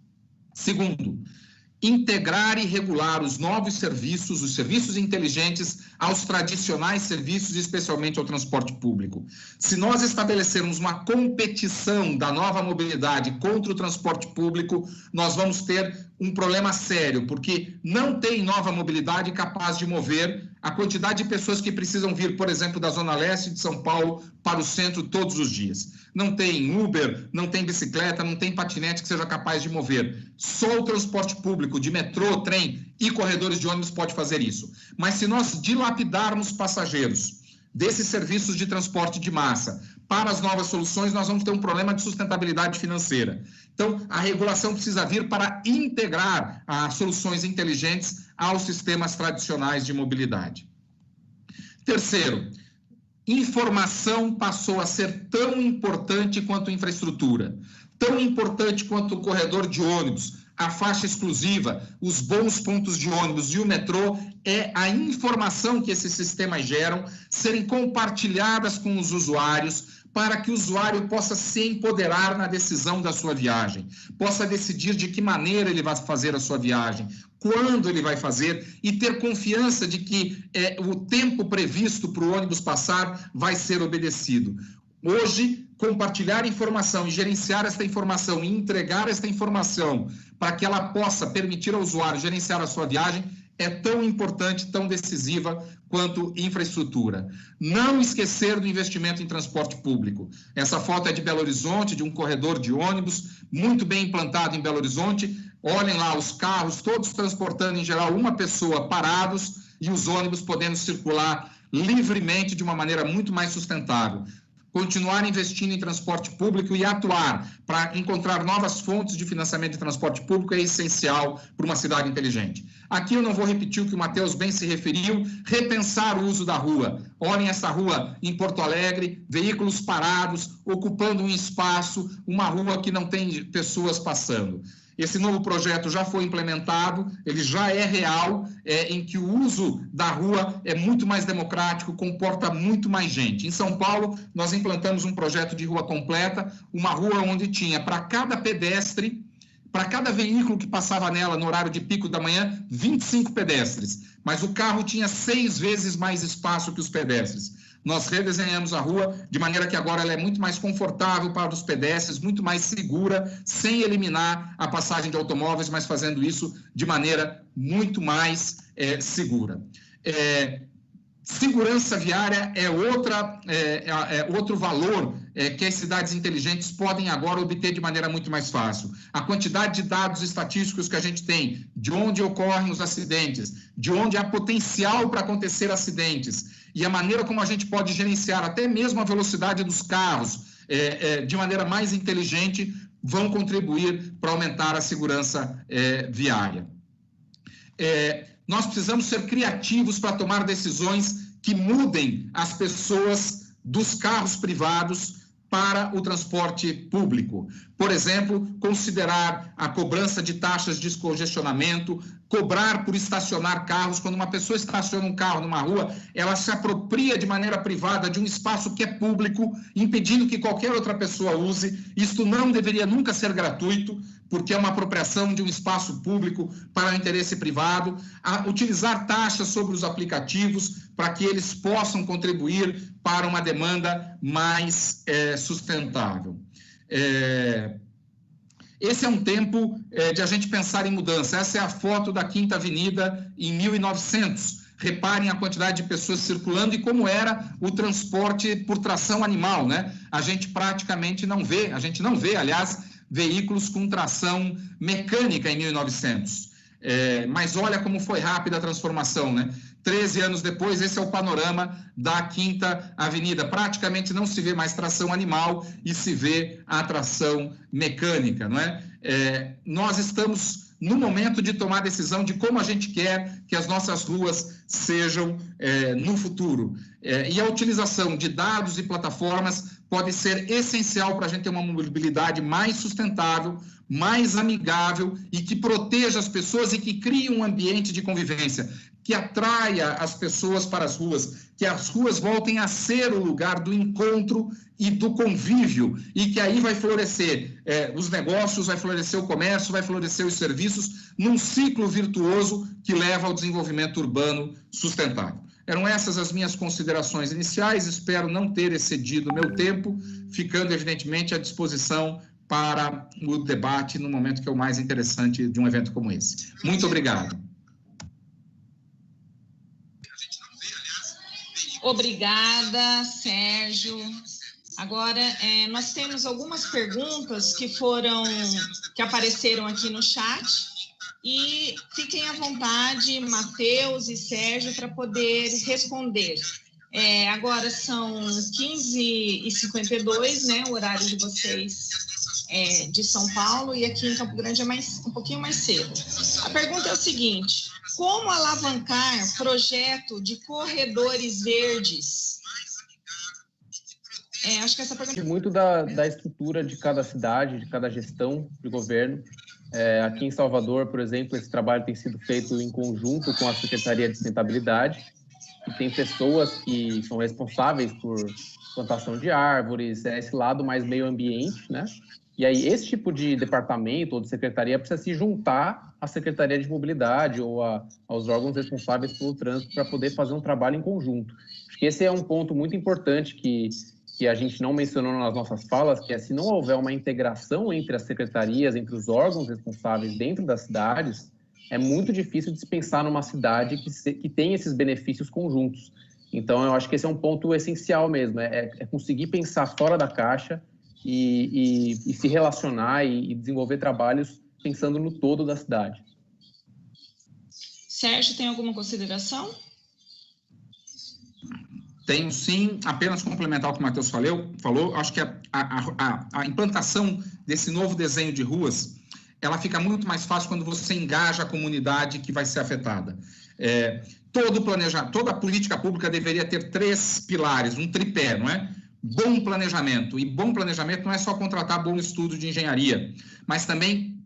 Segundo, integrar e regular os novos serviços, os serviços inteligentes, aos tradicionais serviços, especialmente ao transporte público. Se nós estabelecermos uma competição da nova mobilidade contra o transporte público, nós vamos ter um problema sério, porque não tem nova mobilidade capaz de mover a quantidade de pessoas que precisam vir, por exemplo, da Zona Leste de São Paulo para o centro todos os dias. Não tem Uber, não tem bicicleta, não tem patinete que seja capaz de mover. Só o transporte público, de metrô, trem e corredores de ônibus pode fazer isso. Mas se nós dilapidarmos passageiros desses serviços de transporte de massa para as novas soluções, nós vamos ter um problema de sustentabilidade financeira. Então, a regulação precisa vir para integrar as soluções inteligentes aos sistemas tradicionais de mobilidade. Terceiro, informação passou a ser tão importante quanto infraestrutura, tão importante quanto o corredor de ônibus, a faixa exclusiva, os bons pontos de ônibus e o metrô, é a informação que esses sistemas geram serem compartilhadas com os usuários para que o usuário possa se empoderar na decisão da sua viagem, possa decidir de que maneira ele vai fazer a sua viagem, quando ele vai fazer e ter confiança de que o tempo previsto para o ônibus passar vai ser obedecido. Hoje, compartilhar informação e gerenciar esta informação e entregar esta informação para que ela possa permitir ao usuário gerenciar a sua viagem é tão importante, tão decisiva quanto infraestrutura. Não esquecer do investimento em transporte público. Essa foto é de Belo Horizonte, de um corredor de ônibus, muito bem implantado em Belo Horizonte. Olhem lá os carros, todos transportando em geral uma pessoa parados e os ônibus podendo circular livremente de uma maneira muito mais sustentável. Continuar investindo em transporte público e atuar para encontrar novas fontes de financiamento de transporte público é essencial para uma cidade inteligente. Aqui eu não vou repetir o que o Matheus bem se referiu, repensar o uso da rua. Olhem essa rua em Porto Alegre, veículos parados, ocupando um espaço, uma rua que não tem pessoas passando. Esse novo projeto já foi implementado, ele já é real, em que o uso da rua é muito mais democrático, comporta muito mais gente. Em São Paulo, nós implantamos um projeto de rua completa, uma rua onde tinha para cada pedestre, para cada veículo que passava nela no horário de pico da manhã, 25 pedestres. Mas o carro tinha 6 vezes mais espaço que os pedestres. Nós redesenhamos a rua de maneira que agora ela é muito mais confortável para os pedestres, muito mais segura, sem eliminar a passagem de automóveis, mas fazendo isso de maneira muito mais segura. Segurança viária é outro valor que as cidades inteligentes podem agora obter de maneira muito mais fácil. A quantidade de dados estatísticos que a gente tem, de onde ocorrem os acidentes, de onde há potencial para acontecer acidentes, e a maneira como a gente pode gerenciar até mesmo a velocidade dos carros de maneira mais inteligente, vão contribuir para aumentar a segurança viária. Nós precisamos ser criativos para tomar decisões que mudem as pessoas dos carros privados para o transporte público. Por exemplo, considerar a cobrança de taxas de descongestionamento, cobrar por estacionar carros. Quando uma pessoa estaciona um carro numa rua, ela se apropria de maneira privada de um espaço que é público, impedindo que qualquer outra pessoa use. Isto não deveria nunca ser gratuito, porque é uma apropriação de um espaço público para o interesse privado. Utilizar taxas sobre os aplicativos para que eles possam contribuir para uma demanda mais sustentável. Esse é um tempo de a gente pensar em mudança. Essa é a foto da Quinta Avenida em 1900. Reparem a quantidade de pessoas circulando e como era o transporte por tração animal, né? A gente praticamente não vê, aliás, veículos com tração mecânica em 1900. Mas olha como foi rápida a transformação, né? 13 anos depois, esse é o panorama da Quinta Avenida. Praticamente não se vê mais tração animal e se vê a tração mecânica, não é? Nós estamos no momento de tomar a decisão de como a gente quer que as nossas ruas sejam no futuro. E a utilização de dados e plataformas pode ser essencial para a gente ter uma mobilidade mais sustentável, mais amigável e que proteja as pessoas e que crie um ambiente de convivência, que atraia as pessoas para as ruas, que as ruas voltem a ser o lugar do encontro e do convívio, e que aí vai florescer os negócios, vai florescer o comércio, vai florescer os serviços, num ciclo virtuoso que leva ao desenvolvimento urbano sustentável. Eram essas as minhas considerações iniciais, espero não ter excedido o meu tempo, ficando, evidentemente, à disposição para o debate no momento que é o mais interessante de um evento como esse. Muito obrigado. Obrigada, Sérgio. Agora, nós temos algumas perguntas que apareceram aqui no chat e fiquem à vontade, Matheus e Sérgio, para poder responder. Agora são 15h52, né, o horário de vocês de São Paulo, e aqui em Campo Grande é um pouquinho mais cedo. A pergunta é o seguinte: como alavancar projeto de corredores verdes? Acho que essa pergunta... Muito da estrutura de cada cidade, de cada gestão de governo. Aqui em Salvador, por exemplo, esse trabalho tem sido feito em conjunto com a Secretaria de Sustentabilidade, e tem pessoas que são responsáveis por plantação de árvores, esse lado mais meio ambiente, né? E aí, esse tipo de departamento ou de secretaria precisa se juntar à Secretaria de Mobilidade ou aos órgãos responsáveis pelo trânsito para poder fazer um trabalho em conjunto. Acho que esse é um ponto muito importante que a gente não mencionou nas nossas falas, que é se não houver uma integração entre as secretarias, entre os órgãos responsáveis dentro das cidades, é muito difícil de se pensar numa cidade que tem esses benefícios conjuntos. Então, eu acho que esse é um ponto essencial mesmo, é conseguir pensar fora da caixa e se relacionar e desenvolver trabalhos pensando no todo da cidade. Sérgio, tem alguma consideração? Tenho sim, apenas complementar o que o Matheus falou, acho que a implantação desse novo desenho de ruas, ela fica muito mais fácil quando você engaja a comunidade que vai ser afetada. Toda política pública deveria ter 3 pilares, um tripé, não é? Bom planejamento, e bom planejamento não é só contratar bom estudo de engenharia, mas também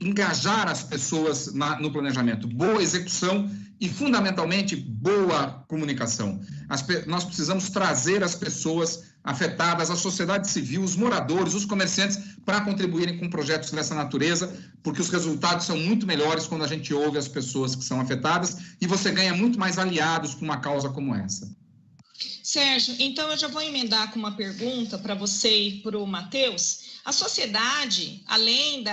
engajar as pessoas no planejamento, boa execução e, fundamentalmente, boa comunicação. Nós precisamos trazer as pessoas afetadas, a sociedade civil, os moradores, os comerciantes, para contribuírem com projetos dessa natureza, porque os resultados são muito melhores quando a gente ouve as pessoas que são afetadas e você ganha muito mais aliados com uma causa como essa. Sérgio, então eu já vou emendar com uma pergunta para você e para o Matheus. A sociedade, além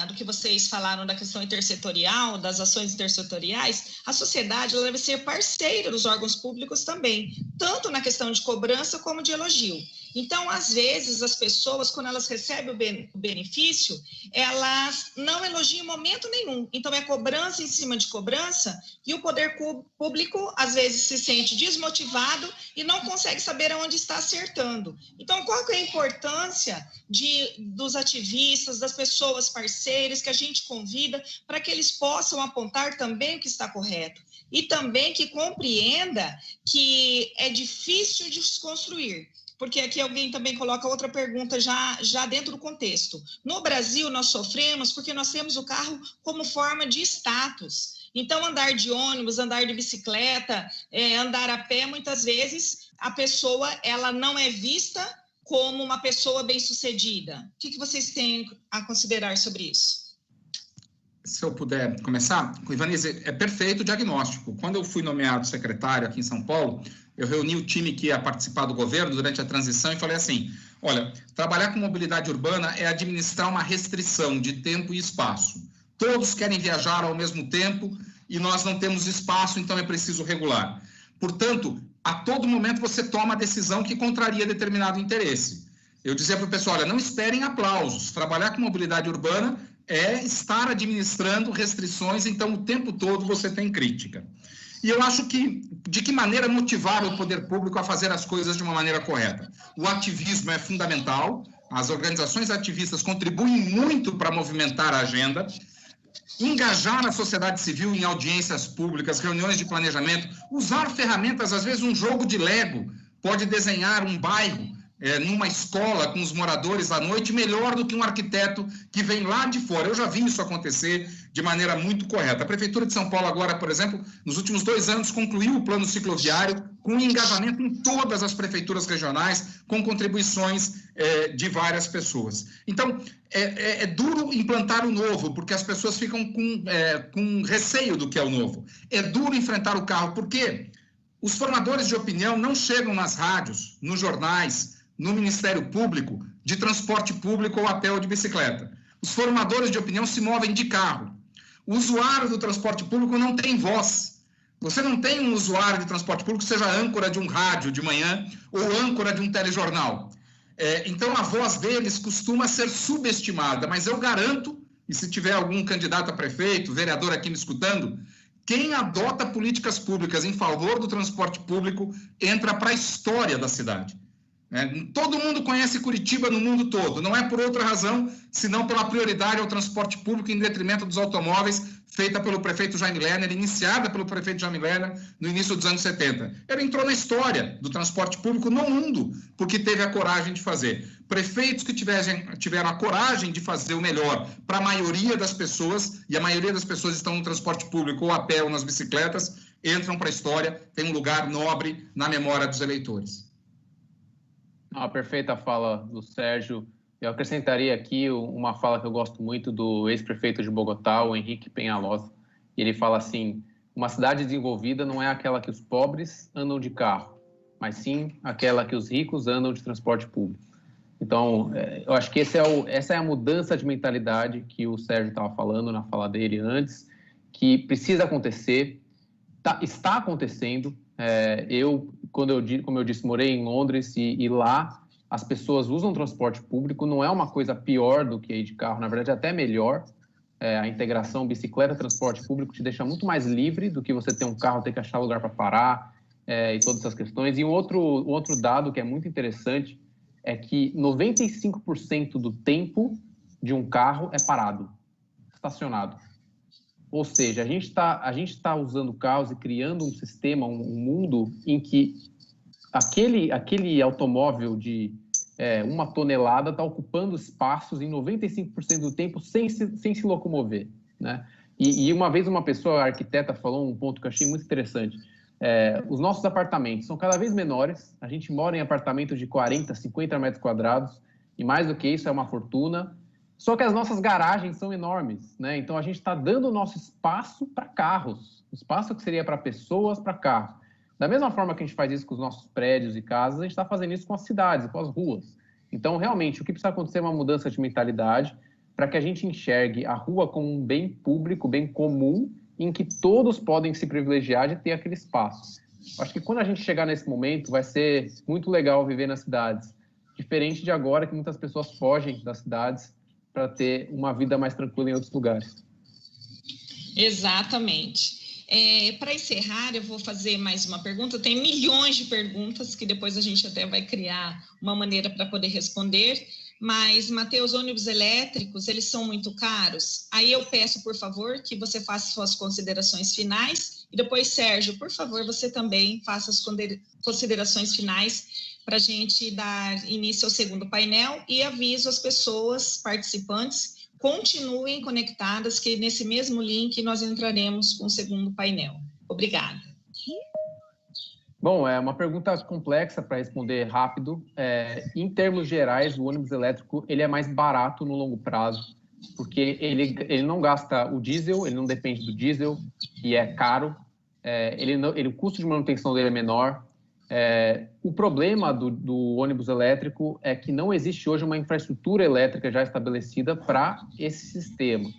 do que vocês falaram da questão intersetorial, das ações intersetoriais, a sociedade ela deve ser parceira dos órgãos públicos também, tanto na questão de cobrança como de elogio. Então, às vezes, as pessoas, quando elas recebem o benefício, elas não elogiam em momento nenhum. Então, é cobrança em cima de cobrança e o poder público, às vezes, se sente desmotivado e não consegue saber aonde está acertando. Então, qual que é a importância dos ativistas, das pessoas parceiras que a gente convida para que eles possam apontar também o que está correto e também que compreenda que é difícil de desconstruir. Porque aqui alguém também coloca outra pergunta já dentro do contexto. No Brasil, nós sofremos porque nós temos o carro como forma de status. Então, andar de ônibus, andar de bicicleta, andar a pé, muitas vezes, a pessoa ela não é vista como uma pessoa bem-sucedida. O que vocês têm a considerar sobre isso? Se eu puder começar, Ivanise, é perfeito o diagnóstico. Quando eu fui nomeado secretário aqui em São Paulo, eu reuni o time que ia participar do governo durante a transição e falei assim, olha, trabalhar com mobilidade urbana é administrar uma restrição de tempo e espaço. Todos querem viajar ao mesmo tempo e nós não temos espaço, então é preciso regular. Portanto, a todo momento você toma a decisão que contraria determinado interesse. Eu dizia para o pessoal, olha, não esperem aplausos. Trabalhar com mobilidade urbana é estar administrando restrições, então o tempo todo você tem crítica. E eu acho que, de que maneira motivar o poder público a fazer as coisas de uma maneira correta? O ativismo é fundamental, as organizações ativistas contribuem muito para movimentar a agenda, engajar a sociedade civil em audiências públicas, reuniões de planejamento, usar ferramentas, às vezes um jogo de Lego pode desenhar um bairro, numa escola com os moradores à noite, melhor do que um arquiteto que vem lá de fora. Eu já vi isso acontecer de maneira muito correta. A Prefeitura de São Paulo agora, por exemplo, nos últimos 2 anos, concluiu o plano cicloviário com engajamento em todas as prefeituras regionais, com contribuições de várias pessoas. Então, é duro implantar o novo, porque as pessoas ficam com receio do que é o novo. É duro enfrentar o carro, porque os formadores de opinião não chegam nas rádios, nos jornais, no Ministério Público, de transporte público ou a pé ou de bicicleta. Os formadores de opinião se movem de carro. O usuário do transporte público não tem voz. Você não tem um usuário de transporte público que seja âncora de um rádio de manhã ou âncora de um telejornal. Então, a voz deles costuma ser subestimada, mas eu garanto, e se tiver algum candidato a prefeito, vereador aqui me escutando, quem adota políticas públicas em favor do transporte público entra para a história da cidade. Todo mundo conhece Curitiba no mundo todo, não é por outra razão, senão pela prioridade ao transporte público em detrimento dos automóveis, feita pelo prefeito Jaime Lerner, iniciada pelo prefeito Jaime Lerner no início dos anos 70. Ela entrou na história do transporte público no mundo, porque teve a coragem de fazer. Prefeitos que tiveram a coragem de fazer o melhor para a maioria das pessoas, e a maioria das pessoas estão no transporte público ou a pé ou nas bicicletas, entram para a história, tem um lugar nobre na memória dos eleitores. A perfeita fala do Sérgio. Eu acrescentaria aqui uma fala que eu gosto muito do ex-prefeito de Bogotá, o Henrique Peñalosa. Ele fala assim, uma cidade desenvolvida não é aquela que os pobres andam de carro, mas sim aquela que os ricos andam de transporte público. Então, eu acho que essa é a mudança de mentalidade que o Sérgio estava falando na fala dele antes, que precisa acontecer, está acontecendo. Como eu disse, morei em Londres e lá as pessoas usam transporte público, não é uma coisa pior do que ir de carro, na verdade é até melhor. A integração bicicleta-transporte público te deixa muito mais livre do que você ter um carro, ter que achar lugar para parar e todas essas questões. E um outro dado que é muito interessante é que 95% do tempo de um carro é parado, estacionado. Ou seja, a gente tá usando carros e criando um sistema, um mundo em que aquele automóvel de 1 tonelada está ocupando espaços em 95% do tempo sem se locomover, né? E uma vez uma pessoa, a arquiteta, falou um ponto que eu achei muito interessante. Os nossos apartamentos são cada vez menores, a gente mora em apartamentos de 40, 50 metros quadrados, e mais do que isso é uma fortuna. Só que as nossas garagens são enormes, né? Então, a gente está dando o nosso espaço para carros, o espaço que seria para pessoas, para carros. Da mesma forma que a gente faz isso com os nossos prédios e casas, a gente está fazendo isso com as cidades, com as ruas. Então, realmente, o que precisa acontecer é uma mudança de mentalidade para que a gente enxergue a rua como um bem público, bem comum, em que todos podem se privilegiar de ter aquele espaço. Acho que quando a gente chegar nesse momento, vai ser muito legal viver nas cidades. diferente de agora que muitas pessoas fogem das cidades para ter uma vida mais tranquila em outros lugares. Exatamente. Para encerrar, eu vou fazer mais uma pergunta. Tem milhões de perguntas que depois a gente até vai criar uma maneira para poder responder. Mas, Matheus, ônibus elétricos, eles são muito caros? Aí eu peço, por favor, que você faça suas considerações finais. E depois, Sérgio, por favor, você também faça as considerações finais para a gente dar início ao segundo painel. E aviso as pessoas participantes, continuem conectadas, que nesse mesmo link nós entraremos com o segundo painel. Obrigada. Bom, é uma pergunta complexa para responder rápido. Em termos gerais, o ônibus elétrico ele é mais barato no longo prazo, porque ele não gasta o diesel, ele não depende do diesel, e é caro. O custo de manutenção dele é menor. O problema do ônibus elétrico é que não existe hoje uma infraestrutura elétrica já estabelecida para esse sistema.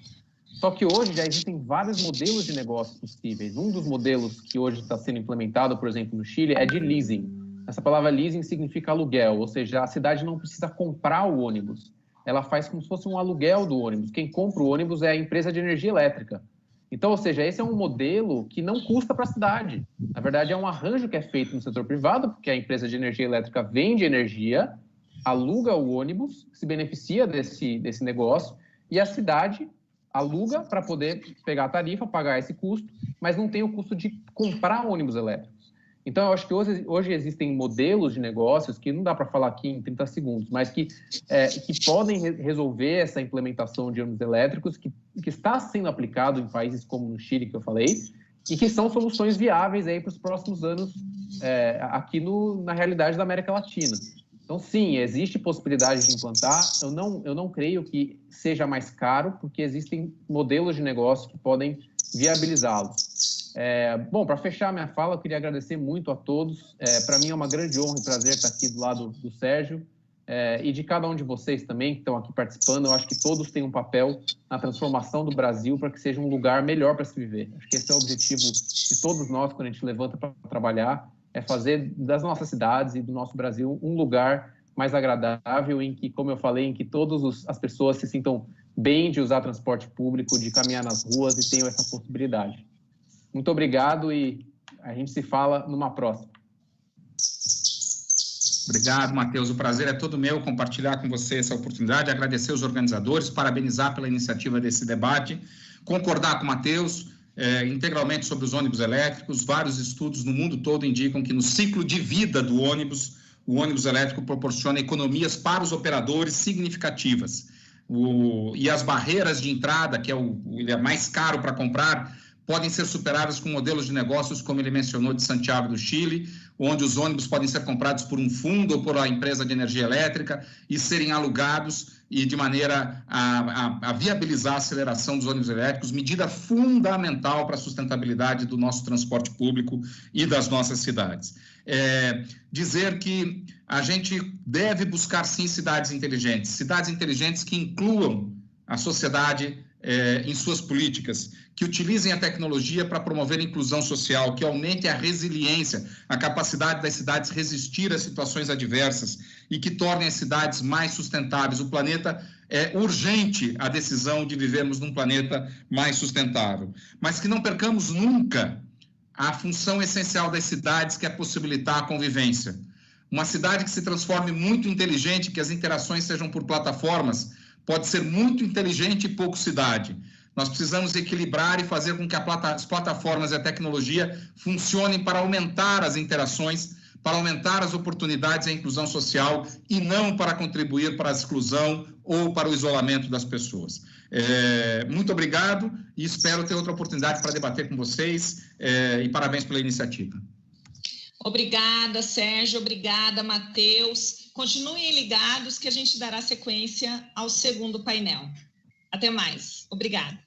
Só que hoje já existem vários modelos de negócio possíveis. Um dos modelos que hoje está sendo implementado, por exemplo, no Chile, é de leasing. Essa palavra leasing significa aluguel, ou seja, a cidade não precisa comprar o ônibus. Ela faz como se fosse um aluguel do ônibus. Quem compra o ônibus é a empresa de energia elétrica. Então, ou seja, esse é um modelo que não custa para a cidade. Na verdade, é um arranjo que é feito no setor privado, porque a empresa de energia elétrica vende energia, aluga o ônibus, se beneficia desse negócio, e a cidade aluga para poder pegar a tarifa, pagar esse custo, mas não tem o custo de comprar ônibus elétricos. Então, eu acho que hoje existem modelos de negócios que não dá para falar aqui em 30 segundos, mas que podem resolver essa implementação de ônibus elétricos, que está sendo aplicado em países como no Chile, que eu falei, e que são soluções viáveis aí para os próximos anos aqui na realidade da América Latina. Então, sim, existe possibilidade de implantar. Eu não creio que seja mais caro, porque existem modelos de negócio que podem viabilizá-los. Bom, para fechar minha fala, eu queria agradecer muito a todos. Para mim é uma grande honra e prazer estar aqui do lado do Sérgio e de cada um de vocês também que estão aqui participando. Eu acho que todos têm um papel na transformação do Brasil para que seja um lugar melhor para se viver. Acho que esse é o objetivo de todos nós quando a gente levanta para trabalhar, é fazer das nossas cidades e do nosso Brasil um lugar mais agradável, em que, como eu falei, em que todas as pessoas se sintam bem de usar transporte público, de caminhar nas ruas e tenham essa possibilidade. Muito obrigado e a gente se fala numa próxima. Obrigado, Matheus. O prazer é todo meu compartilhar com você essa oportunidade, agradecer os organizadores, parabenizar pela iniciativa desse debate, concordar com o Matheus integralmente sobre os ônibus elétricos. Vários estudos no mundo todo indicam que no ciclo de vida do ônibus, o ônibus elétrico proporciona economias para os operadores significativas. E as barreiras de entrada, que ele é mais caro para comprar, podem ser superadas com modelos de negócios, como ele mencionou, de Santiago do Chile, onde os ônibus podem ser comprados por um fundo ou por uma empresa de energia elétrica e serem alugados, e de maneira a viabilizar a aceleração dos ônibus elétricos, medida fundamental para a sustentabilidade do nosso transporte público e das nossas cidades. Dizer que a gente deve buscar, sim, cidades inteligentes que incluam a sociedade em suas políticas, que utilizem a tecnologia para promover a inclusão social, que aumente a resiliência, a capacidade das cidades resistir a situações adversas e que tornem as cidades mais sustentáveis. O planeta é urgente a decisão de vivermos num planeta mais sustentável, mas que não percamos nunca a função essencial das cidades, que é possibilitar a convivência. Uma cidade que se transforme muito inteligente, que as interações sejam por plataformas, pode ser muito inteligente e pouco cidade. Nós precisamos equilibrar e fazer com que as plataformas e a tecnologia funcionem para aumentar as interações, para aumentar as oportunidades e a inclusão social, e não para contribuir para a exclusão ou para o isolamento das pessoas. Muito obrigado e espero ter outra oportunidade para debater com vocês, e parabéns pela iniciativa. Obrigada, Sérgio. Obrigada, Matheus. Continuem ligados que a gente dará sequência ao segundo painel. Até mais. Obrigada.